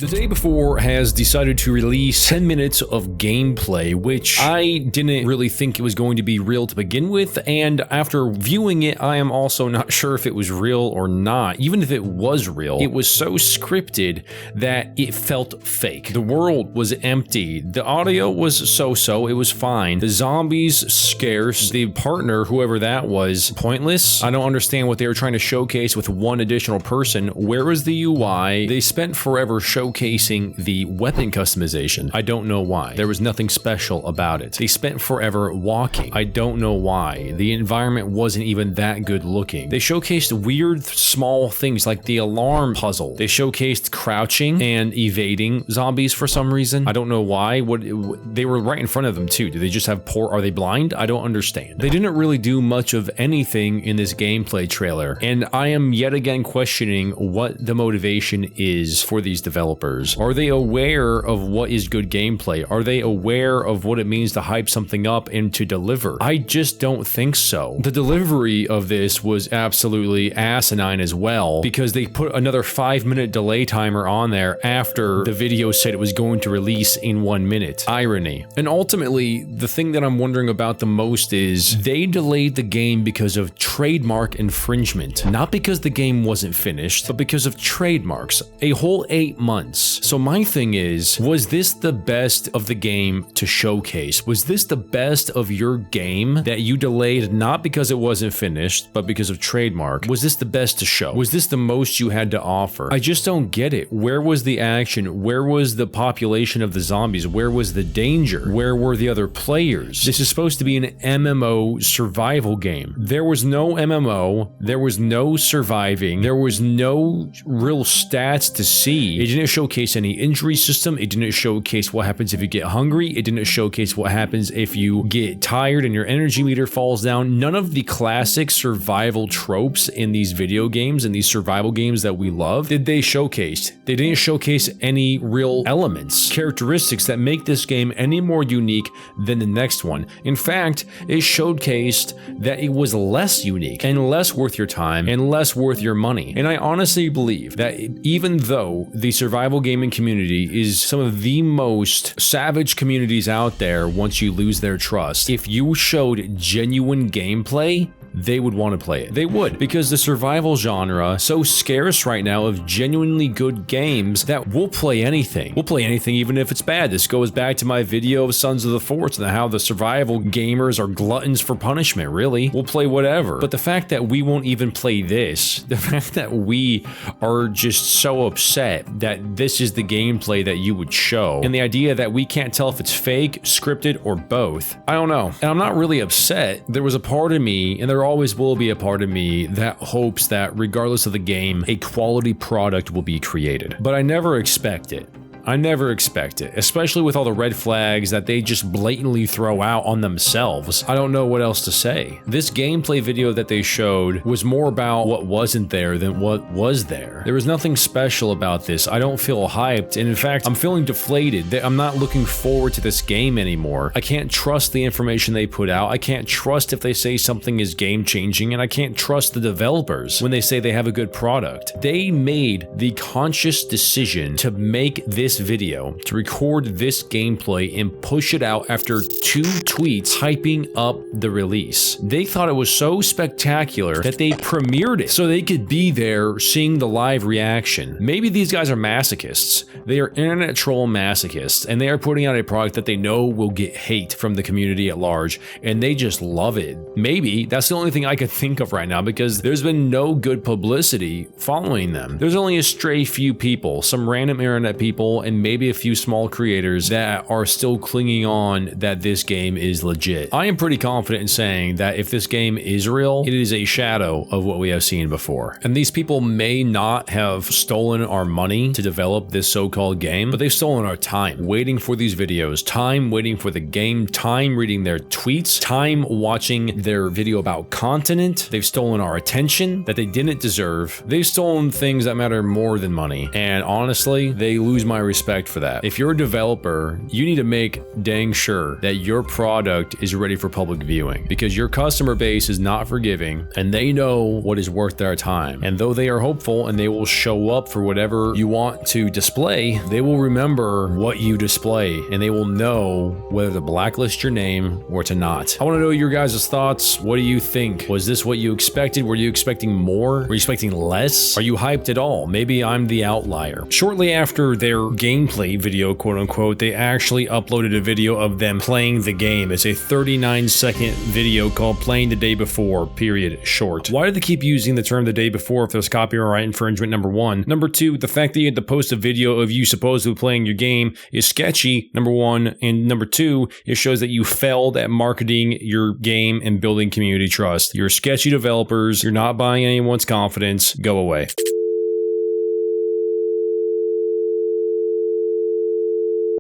The Day Before has decided to release 10 minutes of gameplay, which I didn't really think it was going to be real to begin with, and after viewing it, I am also not sure if it was real or not. Even if it was real, it was so scripted that it felt fake. The world was empty. The audio was so-so, it was fine. The zombies scarce. The partner, whoever that was, pointless. I don't understand what they were trying to showcase with one additional person. Where was the UI? They spent forever showcasing the weapon customization. I don't know why. There was nothing special about it. They spent forever walking. I don't know why. The environment wasn't even that good looking. They showcased weird small things like the alarm puzzle. They showcased crouching and evading zombies for some reason. I don't know why. They were right in front of them too. Do they just have are they blind? I don't understand. They didn't really do much of anything in this gameplay trailer, and I am yet again questioning what the motivation is for these developers. Are they aware of what is good gameplay? Are they aware of what it means to hype something up and to deliver? I just don't think so. The delivery of this was absolutely asinine as well, because they put another 5-minute delay timer on there after the video said it was going to release in 1 minute. Irony. And ultimately, the thing that I'm wondering about the most is they delayed the game because of trademark infringement. Not because the game wasn't finished, but because of trademarks. A whole 8 months. So my thing is, was this the best of the game to showcase? Was this the best of your game that you delayed not because it wasn't finished, but because of trademark? Was this the best to show? Was this the most you had to offer? I just don't get it. Where was the action? Where was the population of the zombies? Where was the danger? Where were the other players? This is supposed to be an MMO survival game. There was no MMO. There was no surviving. There was no real stats to see. It didn't showcase any injury system. It didn't showcase what happens if you get hungry. It didn't showcase what happens if you get tired and your energy meter falls down. None of the classic survival tropes in these video games and these survival games that we love did they showcase. They didn't showcase any real elements, characteristics that make this game any more unique than the next one. In fact, it showcased that it was less unique and less worth your time and less worth your money. And I honestly believe that even though the survival gaming community is some of the most savage communities out there, once you lose their trust, if you showed genuine gameplay, they would want to play it. They would, because the survival genre so scarce right now of genuinely good games that we'll play anything. We'll play anything even if it's bad. This goes back to my video of Sons of the Forest and how the survival gamers are gluttons for punishment, really. We'll play whatever. But the fact that we won't even play this, the fact that we are just so upset that this is the gameplay that you would show, and the idea that we can't tell if it's fake, scripted, or both, I don't know. And I'm not really upset. There was a part of me, and there always will be a part of me that hopes that regardless of the game, a quality product will be created. But I never expect it. I never expect it, especially with all the red flags that they just blatantly throw out on themselves. I don't know what else to say. This gameplay video that they showed was more about what wasn't there than what was there. There was nothing special about this. I don't feel hyped, and in fact, I'm feeling deflated. I'm not looking forward to this game anymore. I can't trust the information they put out. I can't trust if they say something is game-changing, and I can't trust the developers when they say they have a good product. They made the conscious decision to make this video, to record this gameplay and push it out after 2 tweets hyping up the release. They thought it was so spectacular that they premiered it so they could be there seeing the live reaction. Maybe these guys are masochists. They are internet troll masochists, and they are putting out a product that they know will get hate from the community at large, and they just love it. Maybe that's the only thing I could think of right now, because there's been no good publicity following them. There's only a stray few people, some random internet people, and maybe a few small creators that are still clinging on that this game is legit. I am pretty confident in saying that if this game is real, it is a shadow of what we have seen before. And these people may not have stolen our money to develop this so-called game, but they've stolen our time waiting for these videos, time waiting for the game, time reading their tweets, time watching their video about continent. They've stolen our attention that they didn't deserve. They've stolen things that matter more than money. And honestly, they lose my respect for that. If you're a developer, you need to make dang sure that your product is ready for public viewing, because your customer base is not forgiving and they know what is worth their time. And though they are hopeful and they will show up for whatever you want to display, they will remember what you display and they will know whether to blacklist your name or to not. I want to know your guys' thoughts. What do you think? Was this what you expected? Were you expecting more? Were you expecting less? Are you hyped at all? Maybe I'm the outlier. Shortly after their gameplay video, quote unquote, they actually uploaded a video of them playing the game. It's a 39-second video called Playing the Day Before, period, short. Why do they keep using the term the day before if there's copyright infringement, number one? Number two, the fact that you had to post a video of you supposedly playing your game is sketchy, number one. And number two, it shows that you failed at marketing your game and building community trust. You're sketchy developers. You're not buying anyone's confidence. Go away.